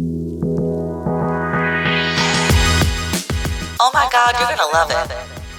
Oh my God, you're gonna love it.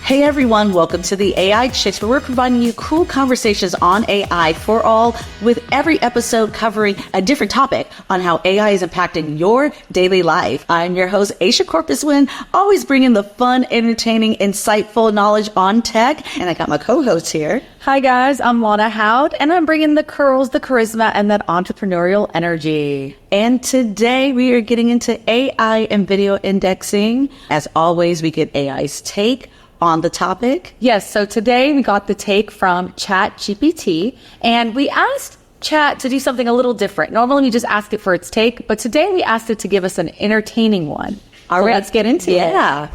Hey everyone, welcome to the AI Chicks, where we're providing you cool conversations on AI for all, with every episode covering a different topic on how AI is impacting your daily life. I'm your host, Aisha Corpuswin, always bringing the fun, entertaining, insightful knowledge on tech. And I got my co-host here. Hi guys, I'm Lana Howd, and I'm bringing the curls, the charisma, and that entrepreneurial energy. And today we are getting into AI and video indexing. As always, we get AI's take on the topic. Yes, so today we got the take from ChatGPT, and we asked Chat to do something a little different. Normally we just ask it for its take, but today we asked it to give us an entertaining one. All right, let's get into it.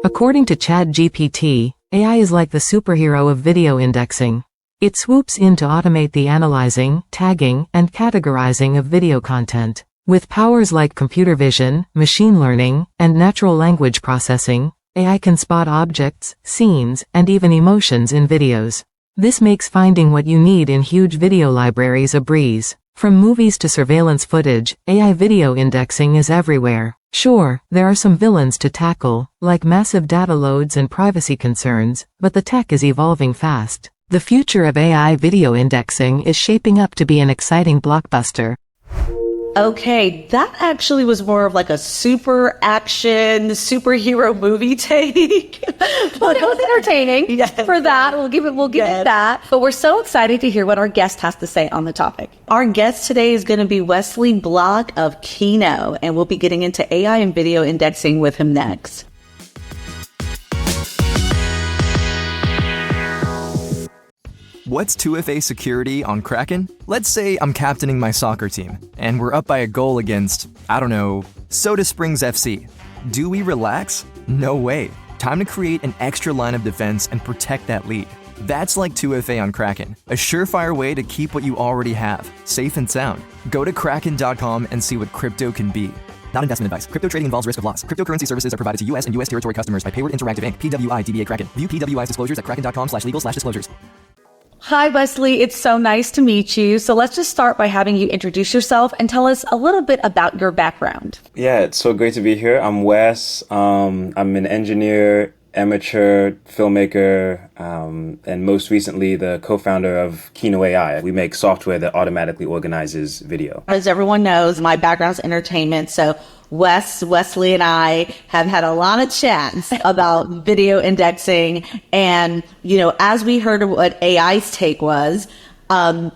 According to ChatGPT, AI is like the superhero of video indexing. It swoops in to automate the analyzing, tagging, and categorizing of video content. With powers like computer vision, machine learning, and natural language processing, AI can spot objects, scenes, and even emotions in videos. This makes finding what you need in huge video libraries a breeze. From movies to surveillance footage, AI video indexing is everywhere. Sure, there are some villains to tackle, like massive data loads and privacy concerns, but the tech is evolving fast. The future of AI video indexing is shaping up to be an exciting blockbuster. Okay, that actually was more of like a super action, superhero movie take. But it was entertaining. Yes. For that, we'll give it that. But we're so excited to hear what our guest has to say on the topic. Our guest today is going to be Wesley Block of Kino, and we'll be getting into AI and video indexing with him next. What's 2FA security on Kraken? Let's say I'm captaining my soccer team, and we're up by a goal against, I don't know, Soda Springs FC. Do we relax? No way. Time to create an extra line of defense and protect that lead. That's like 2FA on Kraken, a surefire way to keep what you already have, safe and sound. Go to Kraken.com and see what crypto can be. Not investment advice. Crypto trading involves risk of loss. Cryptocurrency services are provided to U.S. and U.S. territory customers by Payward Interactive Inc., PWI DBA Kraken. View PWI's disclosures at kraken.com/legal/disclosures. Hi, Wesley. It's so nice to meet you. So let's just start by having you introduce yourself and tell us a little bit about your background. Yeah, it's so great to be here. I'm Wes. I'm an engineer, amateur filmmaker, and most recently the co-founder of Kino.ai. We make software that automatically organizes video. As everyone knows, my background's entertainment, so Wesley and I have had a lot of chats about video indexing. And, as we heard of what AI's take was, I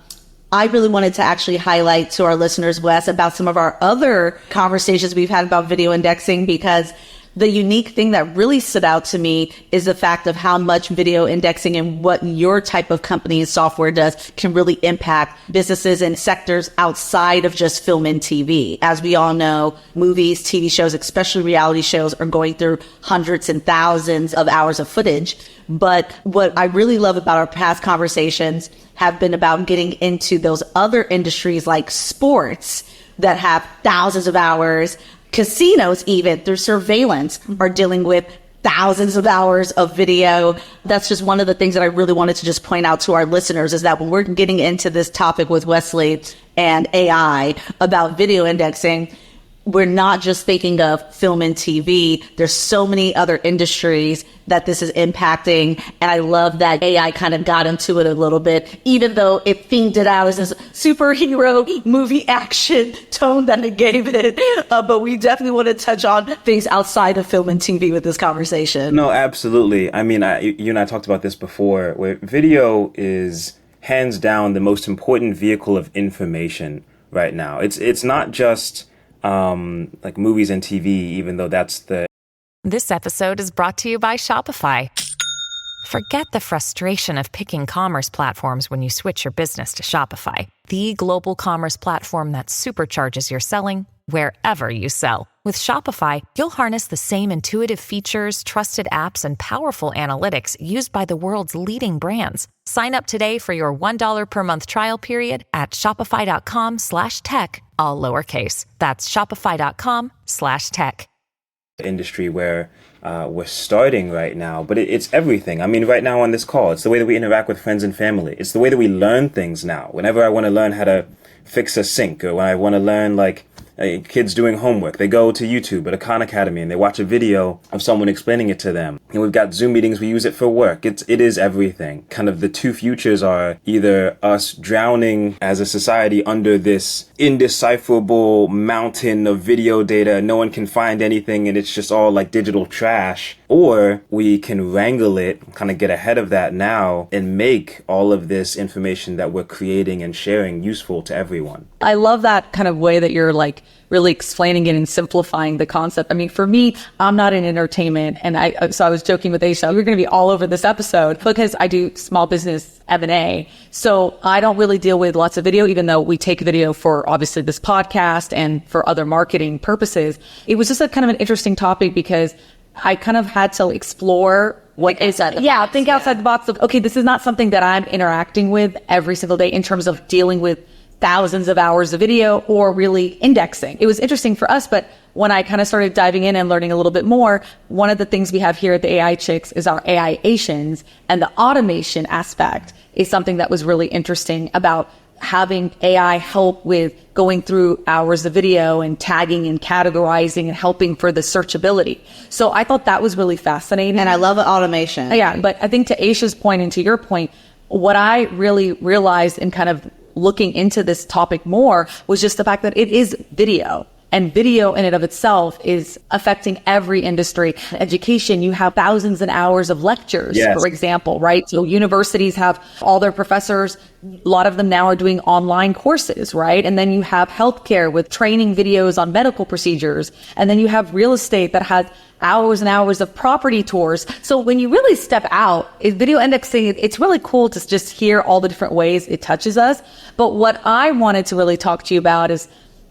really wanted to actually highlight to our listeners, Wes, about some of our other conversations we've had about video indexing, because the unique thing that really stood out to me is the fact of how much video indexing and what your type of company and software does can really impact businesses and sectors outside of just film and TV. As we all know, movies, TV shows, especially reality shows, are going through hundreds and thousands of hours of footage. But what I really love about our past conversations have been about getting into those other industries like sports that have thousands of hours. Casinos, even through surveillance, are dealing with thousands of hours of video. That's just one of the things that I really wanted to just point out to our listeners, is that when we're getting into this topic with Wesley and AI about video indexing, we're not just thinking of film and TV. There's so many other industries that this is impacting. And I love that AI kind of got into it a little bit, even though it themed it out as this superhero movie action tone that it gave it. But we definitely want to touch on things outside of film and TV with this conversation. No, absolutely. I mean, you and I talked about this before, where video is hands down the most important vehicle of information right now. It's not just like movies and TV, even though that's the... This episode is brought to you by Shopify. Forget the frustration of picking commerce platforms when you switch your business to Shopify, the global commerce platform that supercharges your selling wherever you sell. With Shopify, you'll harness the same intuitive features, trusted apps, and powerful analytics used by the world's leading brands. Sign up today for your $1 per month trial period at shopify.com/tech, all lowercase. That's shopify.com/tech. Industry where we're starting right now, but it's everything. I mean, right now on this call, it's the way that we interact with friends and family. It's the way that we learn things now. Whenever I want to learn how to fix a sink, or when I want to learn like Kids doing homework, they go to YouTube at a Khan Academy and they watch a video of someone explaining it to them. And we've got Zoom meetings, we use it for work. It is everything. Kind of the two futures are either us drowning as a society under this indecipherable mountain of video data, no one can find anything and it's just all like digital trash, or we can wrangle it, kind of get ahead of that now and make all of this information that we're creating and sharing useful to everyone. I love that kind of way that you're like really explaining it and simplifying the concept. I mean, for me, I'm not in entertainment. And so I was joking with Aisha, we're going to be all over this episode because I do small business M&A. So I don't really deal with lots of video, even though we take video for obviously this podcast and for other marketing purposes. It was just a kind of an interesting topic because I kind of had to explore what is that? Yeah, think outside the box of, okay, this is not something that I'm interacting with every single day in terms of dealing with thousands of hours of video or really indexing. It was interesting for us, but when I kind of started diving in and learning a little bit more, one of the things we have here at the AI Chicks is our AI Asians, and the automation aspect is something that was really interesting about having AI help with going through hours of video and tagging and categorizing and helping for the searchability. So I thought that was really fascinating. And I love automation. Yeah, but I think to Aisha's point and to your point, what I really realized in kind of looking into this topic more was just the fact that it is video. And video in and of itself is affecting every industry. Education, you have thousands of hours of lectures, yes, for example, right? So universities have all their professors. A lot of them now are doing online courses, right? And then you have healthcare with training videos on medical procedures. And then you have real estate that has hours and hours of property tours. So when you really step out, video indexing, it's really cool to just hear all the different ways it touches us. But what I wanted to really talk to you about is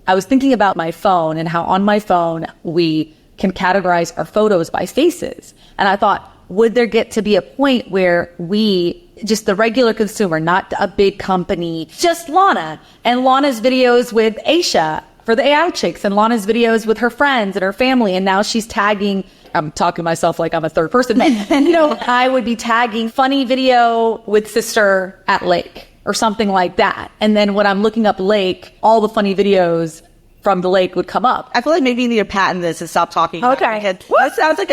I was thinking about my phone and how on my phone we can categorize our photos by faces. And I thought, would there get to be a point where we, just the regular consumer, not a big company, just Lana and Lana's videos with Aisha for the AI Chicks and Lana's videos with her friends and her family, and now she's tagging, I'm talking to myself like I'm a third person, and you know, I would be tagging funny video with sister at lake or something like that. And then when I'm looking up lake, all the funny videos from the lake would come up. I feel like maybe you need to patent this and stop talking. Okay. This sounds like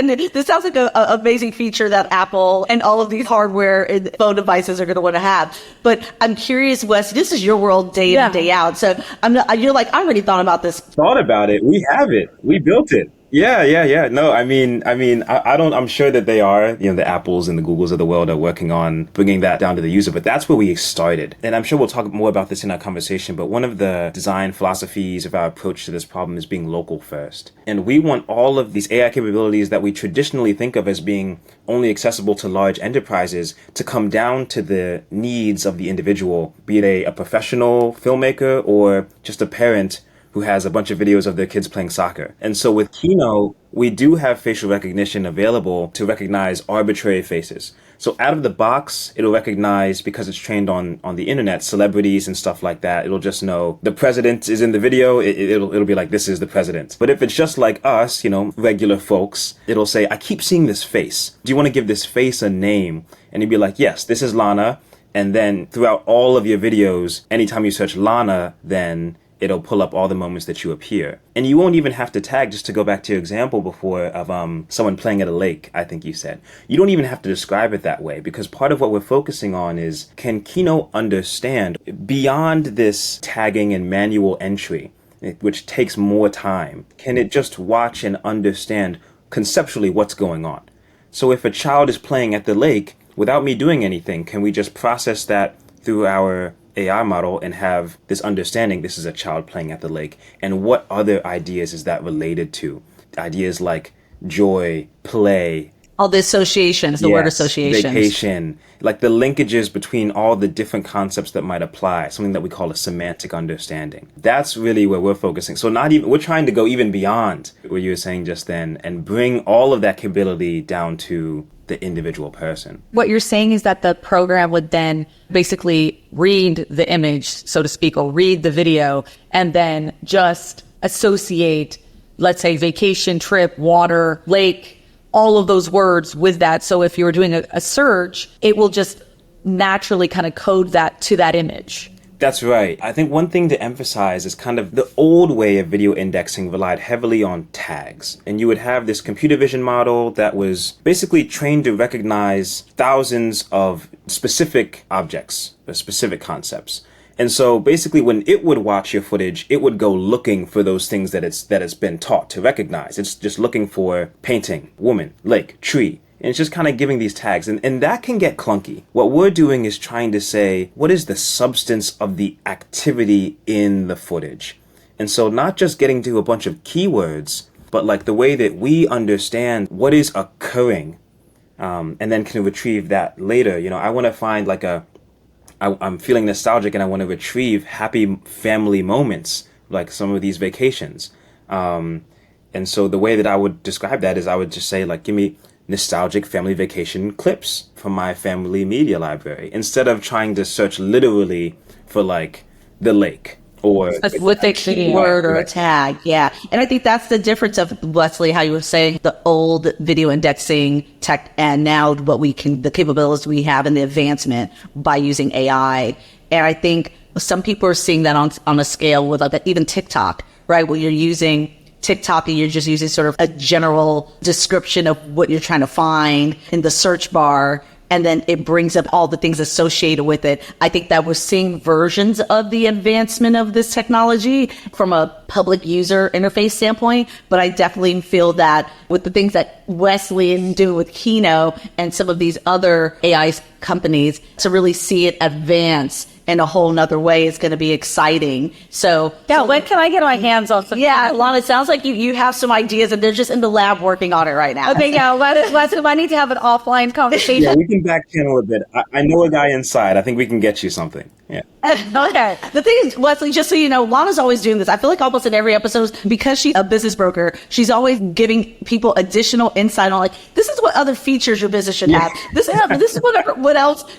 a amazing feature that Apple and all of these hardware and phone devices are going to want to have. But I'm curious, Wes, this is your world day in and day out. So you're like, I already thought about this. Thought about it. We have it. We built it. Yeah. No, I mean, I'm sure that they are, the Apples and the Googles of the world are working on bringing that down to the user, but that's where we started. And I'm sure we'll talk more about this in our conversation, but one of the design philosophies of our approach to this problem is being local first. And we want all of these AI capabilities that we traditionally think of as being only accessible to large enterprises to come down to the needs of the individual, be it a professional filmmaker or just a parent who has a bunch of videos of their kids playing soccer. And so with Kino, we do have facial recognition available to recognize arbitrary faces. So out of the box, it'll recognize, because it's trained on the internet, celebrities and stuff like that. It'll just know the president is in the video. It'll be like, this is the president. But if it's just like us, regular folks, it'll say, I keep seeing this face. Do you want to give this face a name? And you'd be like, yes, this is Lana. And then throughout all of your videos, anytime you search Lana, then it'll pull up all the moments that you appear. And you won't even have to tag, just to go back to your example before of someone playing at a lake, I think you said. You don't even have to describe it that way, because part of what we're focusing on is, can Kino understand beyond this tagging and manual entry, which takes more time? Can it just watch and understand conceptually what's going on? So if a child is playing at the lake, without me doing anything, can we just process that through our AI model and have this understanding, this is a child playing at the lake, and what other ideas is that related to? Ideas like joy, play, all the associations, the word associations, vacation, like the linkages between all the different concepts that might apply, something that we call a semantic understanding. That's really where we're focusing. So we're trying to go even beyond what you were saying just then and bring all of that capability down to the individual person. What you're saying is that the program would then basically read the image, so to speak, or read the video, and then just associate, let's say, vacation, trip, water, lake, all of those words with that. So if you were doing a search, it will just naturally kind of code that to that image. That's right. I think one thing to emphasize is kind of the old way of video indexing relied heavily on tags. And you would have this computer vision model that was basically trained to recognize thousands of specific objects, or specific concepts. And so basically when it would watch your footage, it would go looking for those things that it's been taught to recognize. It's just looking for painting, woman, lake, tree. And it's just kind of giving these tags. And that can get clunky. What we're doing is trying to say, what is the substance of the activity in the footage? And so not just getting to a bunch of keywords, but like the way that we understand what is occurring, and then can retrieve that later. You know, I want to find like I'm feeling nostalgic and I want to retrieve happy family moments, like some of these vacations. And so the way that I would describe that is I would just say, like, give me nostalgic family vacation clips from my family media library, instead of trying to search literally for like the lake or with a keyword or a tag. Yeah. And I think that's the difference of, Wesley, how you were saying the old video indexing tech and now the capabilities we have and the advancement by using AI. And I think some people are seeing that on a scale with like even TikTok, right? Where you're using TikTok and you're just using sort of a general description of what you're trying to find in the search bar, and then it brings up all the things associated with it. I think that we're seeing versions of the advancement of this technology from a public user interface standpoint, but I definitely feel that with the things that Wesley is doing with Kino and some of these other AI companies, to really see it advance in a whole nother way is going to be exciting. So yeah, when can I get my hands on some? Yeah, Lana, it sounds like you have some ideas and they're just in the lab working on it right now. Okay, yeah, I need to have an offline conversation. Yeah, we can back channel a bit. I know a guy inside. I think we can get you something. Yeah. Okay. The thing is, Wesley, just so you know, Lana's always doing this. I feel like almost in every episode, because she's a business broker, she's always giving people additional insight on, like, this is what other features your business should have. This is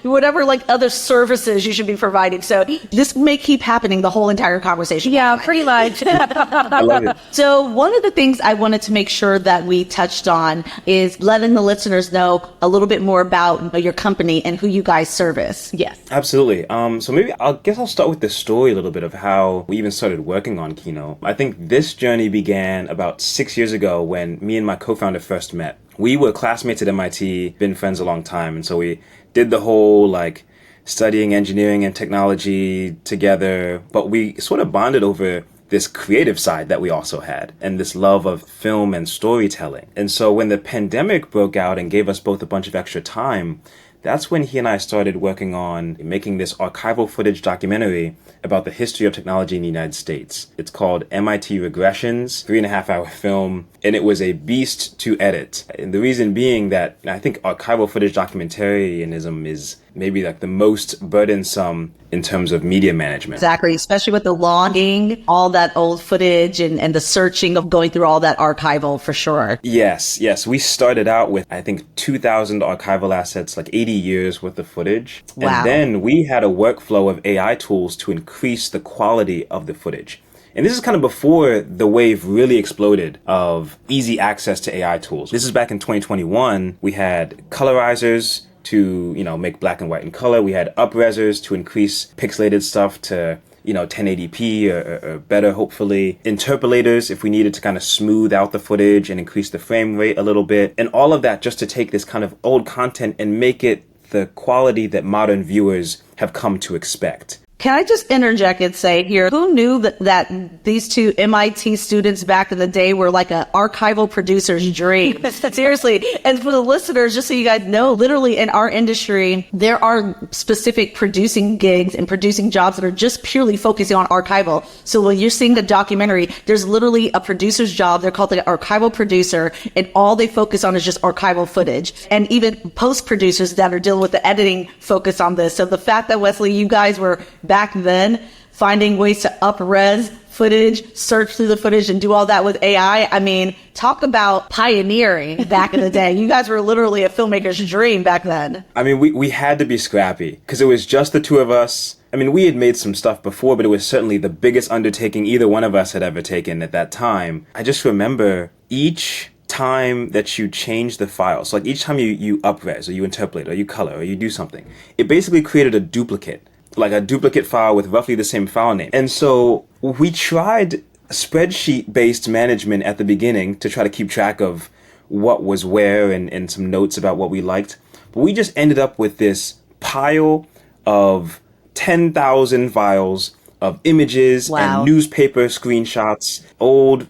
whatever like other services you should be providing. So this may keep happening the whole entire conversation. Yeah, pretty much. I love it. So one of the things I wanted to make sure that we touched on is letting the listeners know a little bit more about your company and who you guys service. Yes. Absolutely. So maybe I'll start with the story a little bit of how we even started working on Kino. I think this journey began about 6 years ago when me and my co-founder first met. We were classmates at MIT, been friends a long time, and so we did the whole like studying engineering and technology together, but we sort of bonded over this creative side that we also had and this love of film and storytelling. And so when the pandemic broke out and gave us both a bunch of extra time, that's when he and I started working on making this archival footage documentary about the history of technology in the United States. It's called MIT Regressions, 3.5-hour film, and it was a beast to edit. And the reason being that I think archival footage documentarianism is maybe like the most burdensome in terms of media management. Exactly, especially with the logging, all that old footage and the searching of going through all that archival for sure. Yes. We started out with, I think, 2,000 archival assets, like 80 years worth of footage. Wow. And then we had a workflow of AI tools to increase the quality of the footage. And this is kind of before the wave really exploded of easy access to AI tools. This is back in 2021. We had colorizers to, make black and white and color. We had up-resers to increase pixelated stuff to, 1080p or better, hopefully. Interpolators if we needed to kind of smooth out the footage and increase the frame rate a little bit. And all of that just to take this kind of old content and make it the quality that modern viewers have come to expect. Can I just interject and say here, who knew that these two MIT students back in the day were like an archival producer's dream? Seriously. And for the listeners, just so you guys know, literally in our industry, there are specific producing gigs and producing jobs that are just purely focusing on archival. So when you're seeing the documentary, there's literally a producer's job. They're called the archival producer, and all they focus on is just archival footage. And even post producers that are dealing with the editing focus on this. So the fact that, Wesley, you guys were back then finding ways to up-res footage, search through the footage, and do all that with AI. I mean, talk about pioneering back in the day. You guys were literally a filmmaker's dream back then. I mean, we had to be scrappy because it was just the two of us. I mean, we had made some stuff before, but it was certainly the biggest undertaking either one of us had ever taken at that time. I just remember each time that you change the files, so like each time you up-res or you interpolate or you color or you do something, it basically created a duplicate like a duplicate file with roughly the same file name. And so we tried spreadsheet-based management at the beginning to try to keep track of what was where and some notes about what we liked. But we just ended up with this pile of 10,000 files of images and newspaper screenshots, old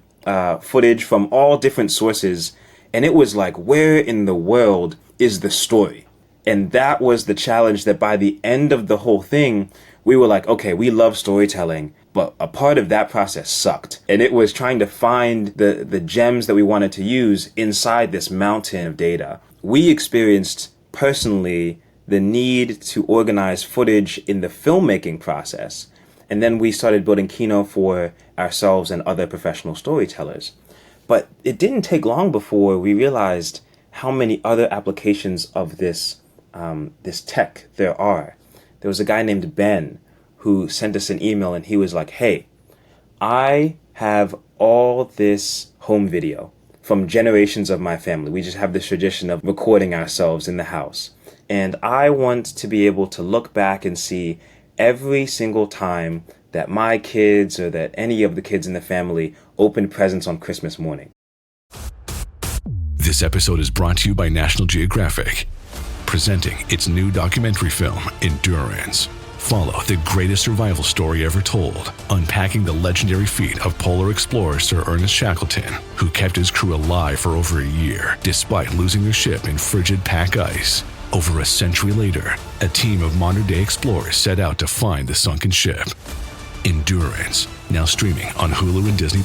footage from all different sources. And it was like, where in the world is the story? And that was the challenge, that by the end of the whole thing, we were like, okay, we love storytelling, but a part of that process sucked. And it was trying to find the gems that we wanted to use inside this mountain of data. We experienced personally the need to organize footage in the filmmaking process. And then we started building Kino for ourselves and other professional storytellers. But it didn't take long before we realized how many other applications of this tech there are. There was a guy named Ben who sent us an email, and he was like, hey, I have all this home video from generations of my family. We just have this tradition of recording ourselves in the house. And I want to be able to look back and see every single time that my kids or that any of the kids in the family opened presents on Christmas morning. This episode is brought to you by National Geographic, presenting its new documentary film, Endurance. Follow the greatest survival story ever told, unpacking the legendary feat of polar explorer Sir Ernest Shackleton, who kept his crew alive for over a year, despite losing their ship in frigid pack ice. Over a century later, a team of modern-day explorers set out to find the sunken ship. Endurance, now streaming on Hulu and Disney+.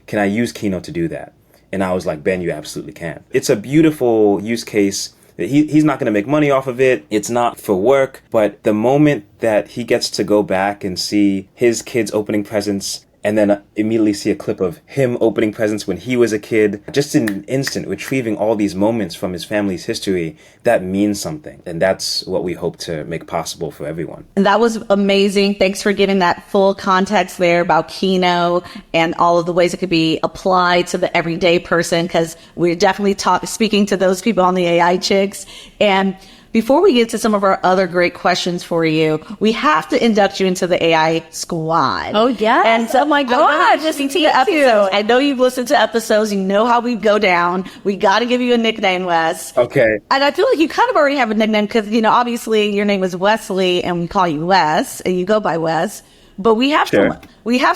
Can I use Kino to do that? And I was like, Ben, you absolutely can. It's a beautiful use case. He's not going to make money off of it. It's not for work. But the moment that he gets to go back and see his kids opening presents and then immediately see a clip of him opening presents when he was a kid, just in an instant, retrieving all these moments from his family's history, that means something. And that's what we hope to make possible for everyone. And that was amazing. Thanks for giving that full context there about Kino and all of the ways it could be applied to the everyday person, because we're definitely speaking to those people on the AI chicks. And before we get to some of our other great questions for you, we have to induct you into the AI squad. Oh, yes. And so, oh my God, just to the episode. I know you've listened to episodes. You know how we go down. We got to give you a nickname, Wes. Okay. And I feel like you kind of already have a nickname because, obviously your name is Wesley and we call you Wes and you go by Wes. But we have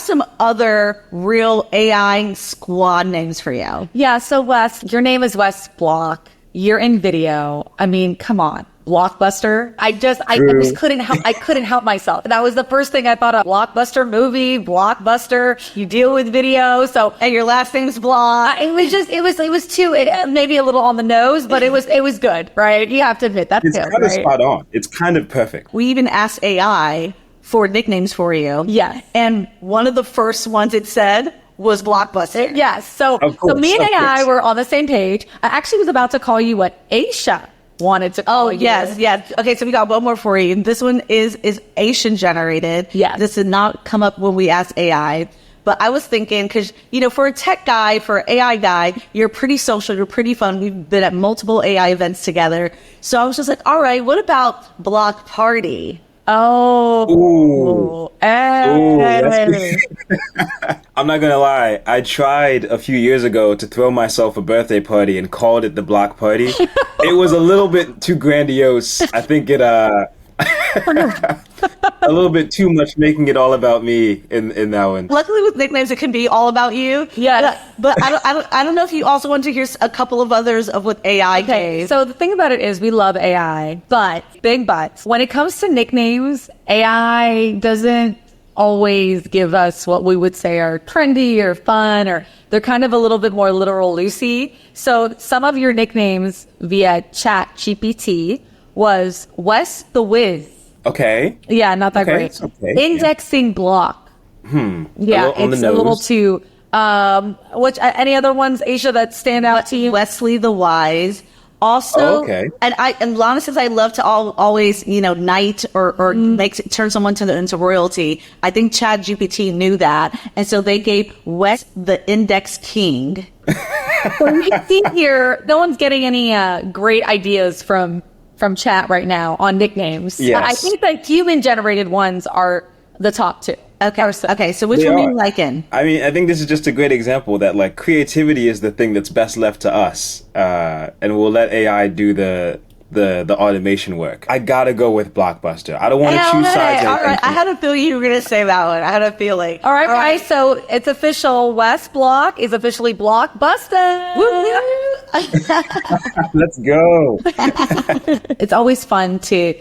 some other real AI squad names for you. Yeah. So Wes, your name is Wes Block. You're in video. I mean, come on. Blockbuster. I just couldn't help myself. That was the first thing I thought of. Blockbuster movie, Blockbuster. You deal with video. So, and your last name's Block. It was too, maybe a little on the nose, but it was good, right? You have to admit that's it's good. Kind of spot on. It's kind of perfect. We even asked AI for nicknames for you. Yes. And one of the first ones it said was Blockbuster. Yes. So me and AI were on the same page. I actually was about to call you what Aisha wanted to call you. Yes. Okay, so we got one more for you. This one is Asian generated. Yes. This did not come up when we asked AI. But I was thinking, because, for a tech guy, for an AI guy, you're pretty social, you're pretty fun. We've been at multiple AI events together. So I was just like, all right, what about Block Party? Oh. Ooh, I'm not gonna lie. I tried a few years ago to throw myself a birthday party and called it the Block Party. It was a little bit too grandiose. I think it a little bit too much, making it all about me in that one. Luckily with nicknames, it can be all about you. Yeah. But I don't know if you also want to hear a couple of others of what AI gave. So the thing about it is we love AI, but big buts. When it comes to nicknames, AI doesn't always give us what we would say are trendy or fun, or they're kind of a little bit more literal loosey. So some of your nicknames via Chat GPT was Wes the Wiz. Okay. Yeah, not that great. Okay. Indexing Block. Yeah, it's a little too. Which any other ones, Aisha, that stand out to you? Wesley the Wise. Also, and Lana says I love to always knight or turn someone into royalty. I think Chat GPT knew that, and so they gave Wes the Index King. So you can see here, no one's getting any great ideas from from chat right now on nicknames. Yes. I think the human-generated ones are the top two. Okay, so which They one are are. you liking? I mean, I think this is just a great example that like creativity is the thing that's best left to us, and we'll let AI do the automation work. I gotta go with Blockbuster. I don't want to choose sides. All right. I had a feeling you were going to say that one. I had a feeling. All right, guys, so it's official. Wes Block is officially Blockbuster. Let's go. It's always fun to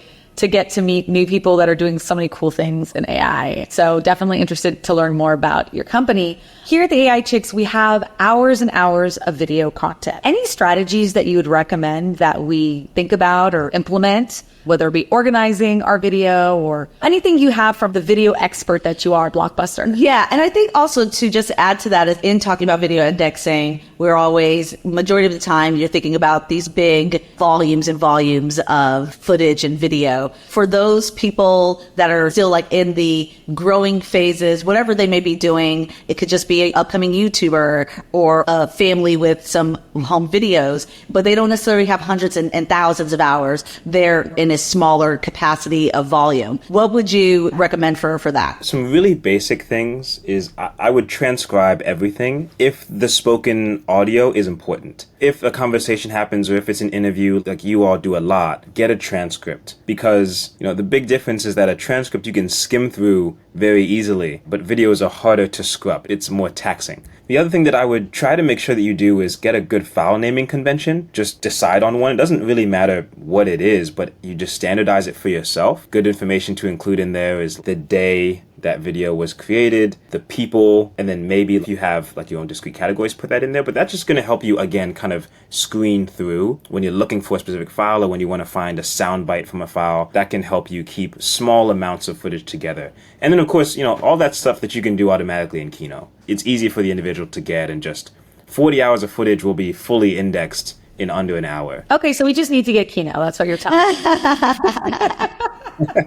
get to meet new people that are doing so many cool things in AI. So definitely interested to learn more about your company. Here at the AI Chicks, we have hours and hours of video content. Any strategies that you would recommend that we think about or implement, whether it be organizing our video or anything you have from the video expert that you are, Blockbuster? Yeah, and I think also to just add to that is in talking about video indexing, we're always, majority of the time, you're thinking about these big volumes and volumes of footage and video. For those people that are still like in the growing phases, whatever they may be doing, it could just be an upcoming YouTuber or a family with some home videos, but they don't necessarily have hundreds and thousands of hours. They're in a smaller capacity of volume. What would you recommend for that? Some really basic things is I would transcribe everything if the spoken audio is important. If a conversation happens or if it's an interview, like you all do a lot, get a transcript. Because, the big difference is that a transcript you can skim through very easily, but videos are harder to scrub. It's more taxing. The other thing that I would try to make sure that you do is get a good file naming convention. Just decide on one. It doesn't really matter what it is, but you just standardize it for yourself. Good information to include in there is the day that video was created, the people, and then maybe if you have like your own discrete categories, put that in there. But that's just going to help you, again, kind of screen through when you're looking for a specific file or when you want to find a soundbite from a file. That can help you keep small amounts of footage together. And then, of course, all that stuff that you can do automatically in Kino. It's easy for the individual to get, and just 40 hours of footage will be fully indexed in under an hour. Okay, so we just need to get Kino. That's what you're telling me.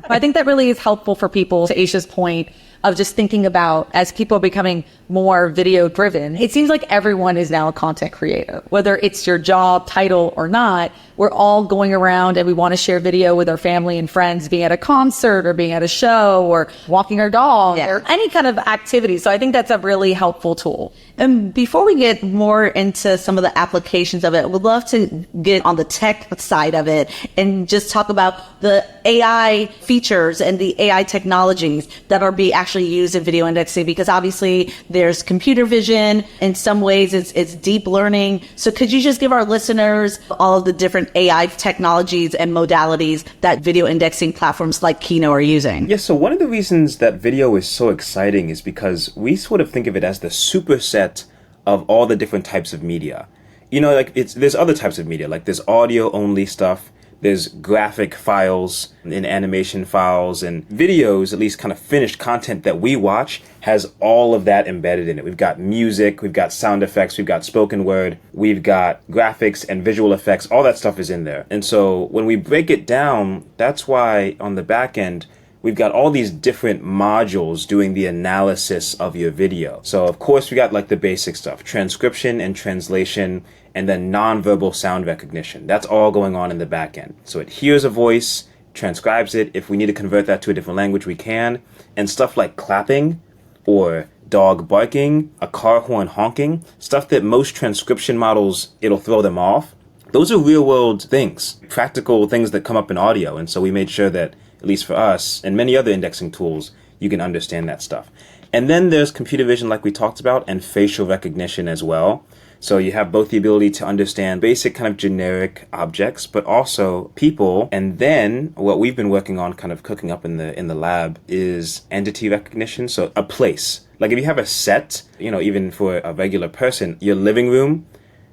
I think that really is helpful for people, to Aisha's point, of just thinking about as people are becoming more video driven. It seems like everyone is now a content creator, whether it's your job title or not. We're all going around and we want to share video with our family and friends, being at a concert or being at a show or walking our dog or any kind of activity. So I think that's a really helpful tool. And before we get more into some of the applications of it, we'd love to get on the tech side of it and just talk about the AI features and the AI technologies that are actually used in video indexing, because obviously there's computer vision. In some ways it's deep learning. So could you just give our listeners all of the different AI technologies and modalities that video indexing platforms like Kino are using? Yes, so one of the reasons that video is so exciting is because we sort of think of it as the superset of all the different types of media. There's other types of media, like there's audio only stuff, there's graphic files and animation files, and videos, at least kind of finished content that we watch, has all of that embedded in it. We've got music, we've got sound effects, we've got spoken word, we've got graphics and visual effects, all that stuff is in there. And so when we break it down, that's why on the back end, we've got all these different modules doing the analysis of your video. So of course we got like the basic stuff, transcription and translation, and then nonverbal sound recognition. That's all going on in the back end. So it hears a voice, transcribes it. If we need to convert that to a different language, we can. And stuff like clapping or dog barking, a car horn honking, stuff that most transcription models, it'll throw them off. Those are real world things, practical things that come up in audio. And so we made sure that, at least for us and many other indexing tools, you can understand that stuff. And then there's computer vision, like we talked about, and facial recognition as well. So you have both the ability to understand basic kind of generic objects, but also people. And then what we've been working on, kind of cooking up in the lab, is entity recognition. So a place, like if you have a set, even for a regular person, your living room,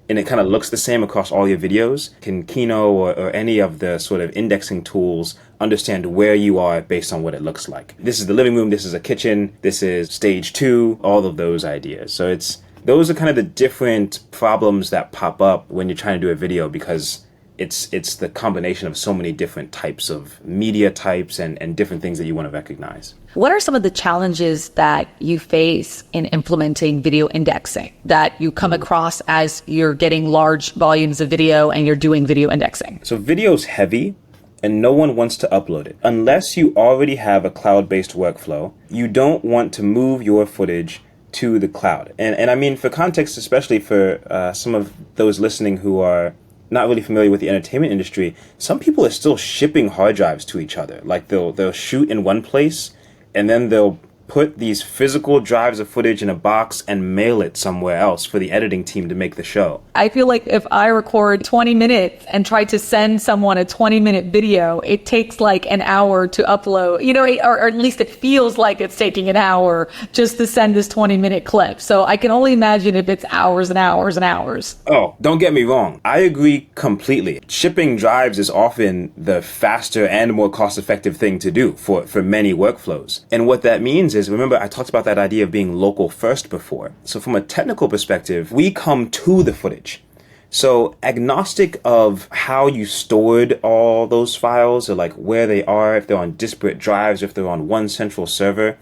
and it kind of looks the same across all your videos, can Kino or any of the sort of indexing tools understand where you are based on what it looks like? This is the living room, this is a kitchen, this is stage 2, all of those ideas. So those are kind of the different problems that pop up when you're trying to do a video, because it's the combination of so many different types of media types and different things that you want to recognize. What are some of the challenges that you face in implementing video indexing that you come across as you're getting large volumes of video and you're doing video indexing? So video's heavy. and no one wants to upload it. Unless you already have a cloud-based workflow, you don't want to move your footage to the cloud. And I mean, for context, especially for some of those listening who are not really familiar with the entertainment industry, some people are still shipping hard drives to each other. Like they'll shoot in one place and then they'll put these physical drives of footage in a box and mail it somewhere else for the editing team to make the show. I feel like if I record 20 minutes and try to send someone a 20-minute video, it takes like an hour to upload, or at least it feels like it's taking an hour just to send this 20-minute clip. So I can only imagine if it's hours and hours and hours. Oh, don't get me wrong. I agree completely. Shipping drives is often the faster and more cost-effective thing to do for many workflows. And what that means is, remember, I talked about that idea of being local first before. So from a technical perspective, we come to the footage. So agnostic of how you stored all those files or like where they are, if they're on disparate drives, if they're on one central server,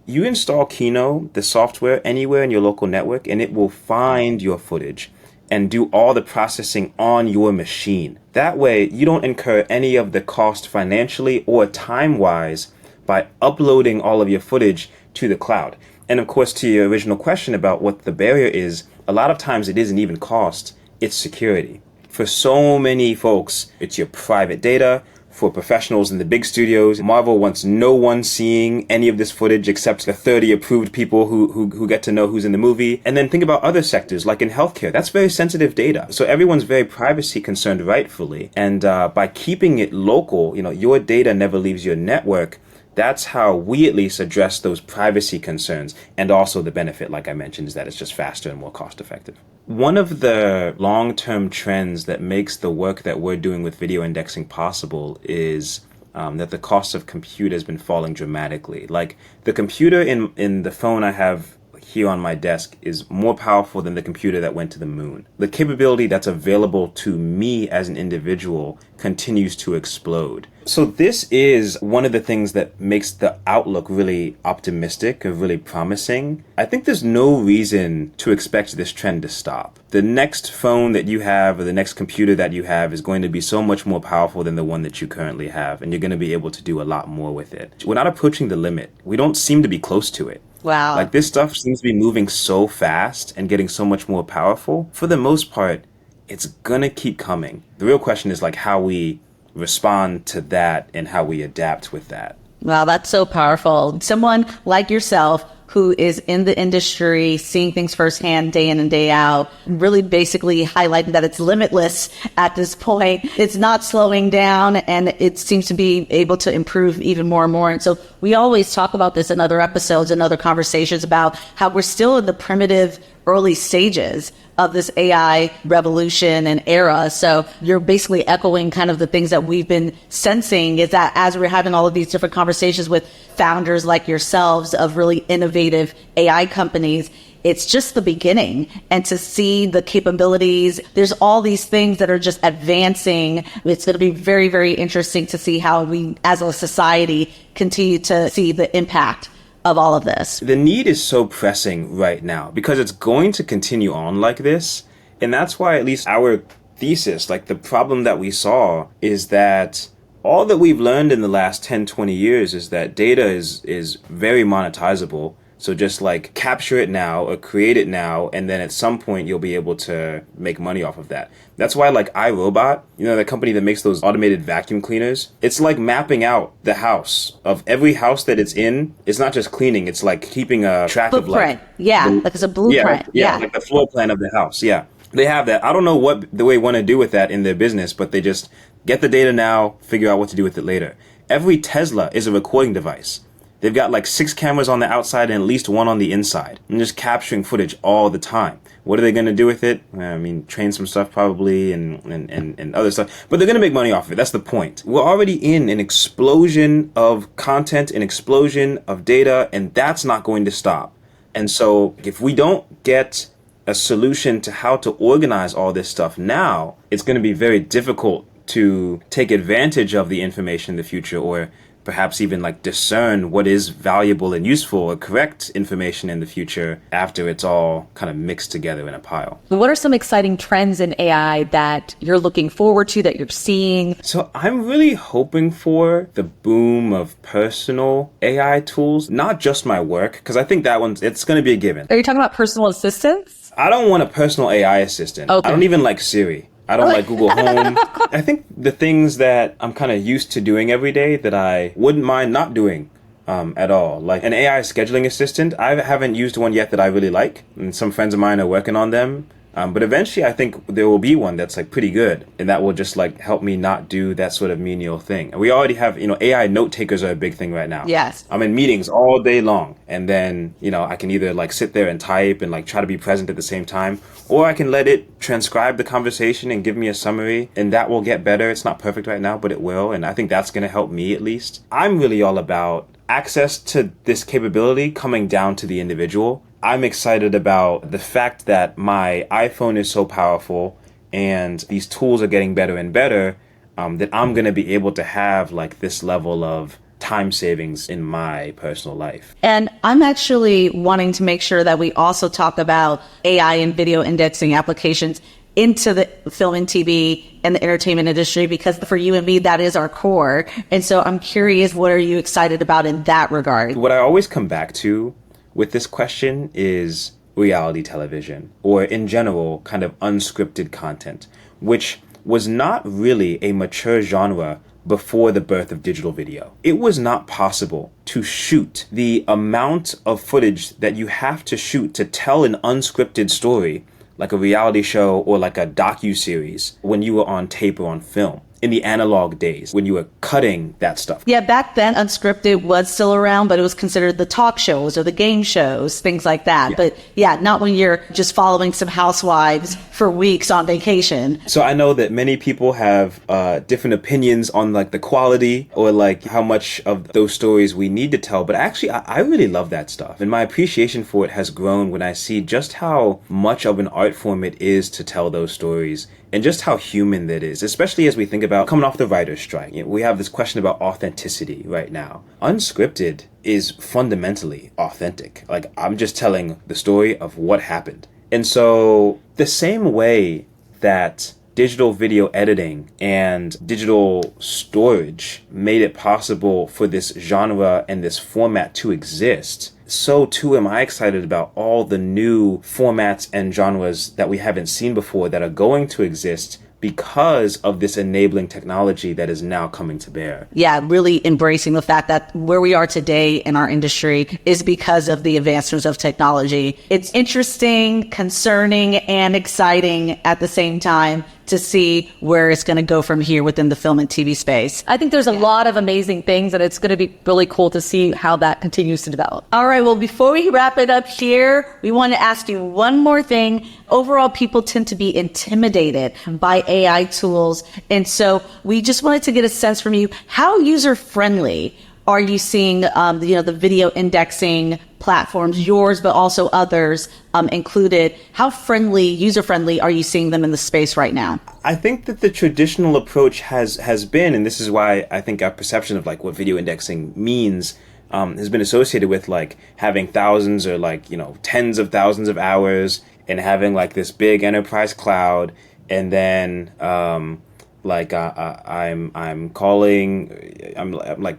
you install Kino, the software, anywhere in your local network, and it will find your footage and do all the processing on your machine. That way, you don't incur any of the cost financially or time-wise by uploading all of your footage to the cloud. And of course, to your original question about what the barrier is, a lot of times it isn't even cost, it's security. For so many folks, it's your private data. For professionals in the big studios, Marvel wants no one seeing any of this footage except the 30 approved people who get to know who's in the movie. And then think about other sectors, like in healthcare. That's very sensitive data. So everyone's very privacy concerned, rightfully. And by keeping it local, your data never leaves your network. That's how we at least address those privacy concerns. And also the benefit, like I mentioned, is that it's just faster and more cost effective. One of the long-term trends that makes the work that we're doing with video indexing possible is that the cost of compute has been falling dramatically. Like the computer in the phone I have here on my desk is more powerful than the computer that went to the moon. The capability that's available to me as an individual continues to explode. So this is one of the things that makes the outlook really optimistic or really promising. I think there's no reason to expect this trend to stop. The next phone that you have or the next computer that you have is going to be so much more powerful than the one that you currently have, and you're going to be able to do a lot more with it. We're not approaching the limit. We don't seem to be close to it. Wow. Like this stuff seems to be moving so fast and getting so much more powerful. For the most part, it's gonna keep coming. The real question is like how we respond to that and how we adapt with that. Wow, that's so powerful. Someone like yourself who is in the industry, seeing things firsthand day in and day out, really basically highlighting that it's limitless at this point. It's not slowing down, and it seems to be able to improve even more and more. And so we always talk about this in other episodes and other conversations about how we're still in the primitive early stages of this AI revolution and era. So you're basically echoing kind of the things that we've been sensing, is that as we're having all of these different conversations with founders like yourselves of really innovative AI companies, it's just the beginning. And to see the capabilities, there's all these things that are just advancing. It's going to be very, very interesting to see how we as a society continue to see the impact of all of this. The need is so pressing right now because it's going to continue on like this. And that's why at least our thesis, like the problem that we saw, is that all that we've learned in the last 10, 20 years is that data is very monetizable. So just like capture it now or create it now, and then at some point you'll be able to make money off of that. That's why like iRobot, the company that makes those automated vacuum cleaners, it's like mapping out the house of every house that it's in. It's not just cleaning, it's like keeping a track of like... Like it's a blueprint. Yeah, like the floor plan of the house. Yeah, they have that. I don't know what they want to do with that in their business, but they just get the data now, figure out what to do with it later. Every Tesla is a recording device. They've got like 6 cameras on the outside and at least 1 on the inside, and just capturing footage all the time. What are they going to do with it? I mean, train some stuff probably and other stuff, but they're going to make money off of it. That's the point. We're already in an explosion of content, an explosion of data, and that's not going to stop. And so if we don't get a solution to how to organize all this stuff now, it's going to be very difficult to take advantage of the information in the future or perhaps even like discern what is valuable and useful or correct information in the future after it's all kind of mixed together in a pile. What are some exciting trends in AI that you're looking forward to, that you're seeing? So I'm really hoping for the boom of personal AI tools, not just my work, because I think it's going to be a given. Are you talking about personal assistants? I don't want a personal AI assistant. Okay. I don't even like Siri. I don't like Google Home. I think the things that I'm kind of used to doing every day that I wouldn't mind not doing at all. Like an AI scheduling assistant, I haven't used one yet that I really like. And some friends of mine are working on them. But eventually I think there will be one that's like pretty good, and that will just like help me not do that sort of menial thing. And we already have, AI note takers are a big thing right now. Yes. I'm in meetings all day long, and then, I can either like sit there and type and like try to be present at the same time, or I can let it transcribe the conversation and give me a summary, and that will get better. It's not perfect right now, but it will. And I think that's going to help me at least. I'm really all about access to this capability coming down to the individual. I'm excited about the fact that my iPhone is so powerful and these tools are getting better and better, that I'm going to be able to have like this level of time savings in my personal life. And I'm actually wanting to make sure that we also talk about AI and video indexing applications into the film and TV and the entertainment industry, because for you and me, that is our core. And so I'm curious, what are you excited about in that regard? What I always come back to with this question is reality television, or in general, kind of unscripted content, which was not really a mature genre before the birth of digital video. It was not possible to shoot the amount of footage that you have to shoot to tell an unscripted story, like a reality show or like a docu-series, when you were on tape or on film. In the analog days, when you were cutting that stuff. Yeah, back then, unscripted was still around, but it was considered the talk shows or the game shows, things like that. Yeah. But yeah, not when you're just following some housewives for weeks on vacation. So I know that many people have different opinions on like the quality or like how much of those stories we need to tell. But actually, I really love that stuff. And my appreciation for it has grown when I see just how much of an art form it is to tell those stories, and just how human that is, especially as we think about coming off the writer's strike. We have this question about authenticity right now. Unscripted is fundamentally authentic. Like, I'm just telling the story of what happened. And so the same way that digital video editing and digital storage made it possible for this genre and this format to exist, so too am I excited about all the new formats and genres that we haven't seen before that are going to exist because of this enabling technology that is now coming to bear. Yeah, really embracing the fact that where we are today in our industry is because of the advancements of technology. It's interesting, concerning, and exciting at the same time to see where it's going to go from here within the film and TV space. I think there's a lot of amazing things, and it's going to be really cool to see how that continues to develop. All right, well, before we wrap it up here, we want to ask you one more thing. Overall, people tend to be intimidated by AI tools. And so we just wanted to get a sense from you, how user-friendly are you seeing the video indexing platforms, yours, but also others included? How user-friendly are you seeing them in the space right now? I think that the traditional approach has been, and this is why I think our perception of like what video indexing means has been associated with like having thousands or like, tens of thousands of hours and having like this big enterprise cloud, and then I'm like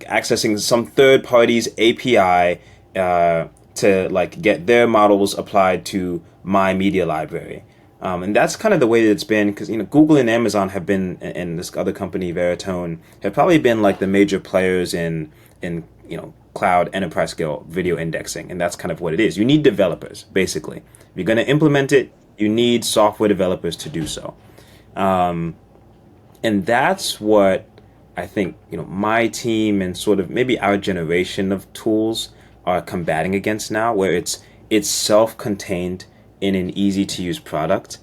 accessing some third party's API to like get their models applied to my media library. And that's kind of the way that it's been, because Google and Amazon have been, and this other company Veritone have probably been like the major players in cloud enterprise scale video indexing, and that's kind of what it is. You need developers, basically. If you're going to implement it, you need software developers to do so. And that's what I think, my team and sort of maybe our generation of tools are combating against now, where it's self-contained in an easy-to-use product,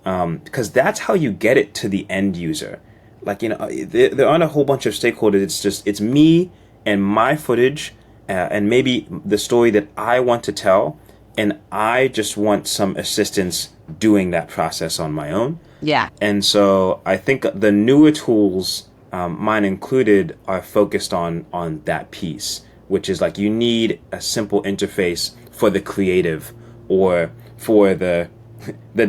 because that's how you get it to the end user. Like, there aren't a whole bunch of stakeholders. It's me and my footage, and maybe the story that I want to tell, and I just want some assistance doing that process on my own. Yeah. And so I think the newer tools mine included, are focused on that piece, which is like you need a simple interface for the creative or for the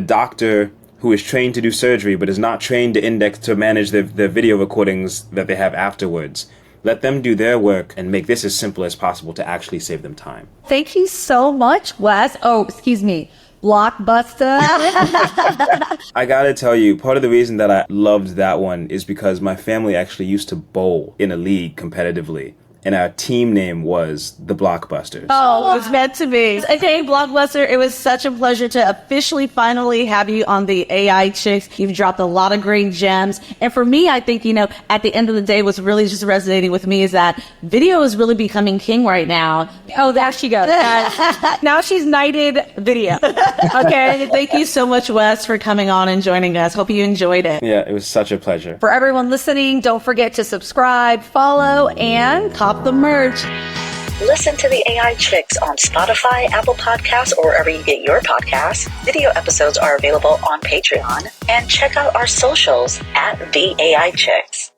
doctor who is trained to do surgery but is not trained to manage the video recordings that they have afterwards. Let them do their work and make this as simple as possible to actually save them time. Thank you so much, Wes. Oh, excuse me. Blockbuster. I gotta tell you, part of the reason that I loved that one is because my family actually used to bowl in a league competitively. And our team name was the Blockbusters. Oh, it was meant to be. Okay, Blockbuster, it was such a pleasure to officially finally have you on the AI Chicks. You've dropped a lot of great gems. And for me, I think, at the end of the day, what's really just resonating with me is that video is really becoming king right now. Oh, there she goes. Now she's knighted video. Okay, thank you so much, Wes, for coming on and joining us. Hope you enjoyed it. Yeah, it was such a pleasure. For everyone listening, don't forget to subscribe, follow, and Cop the merch. Listen to the AI Chicks on Spotify, Apple Podcasts, or wherever you get your podcasts. Video episodes are available on Patreon. And check out our socials at The AI Chicks.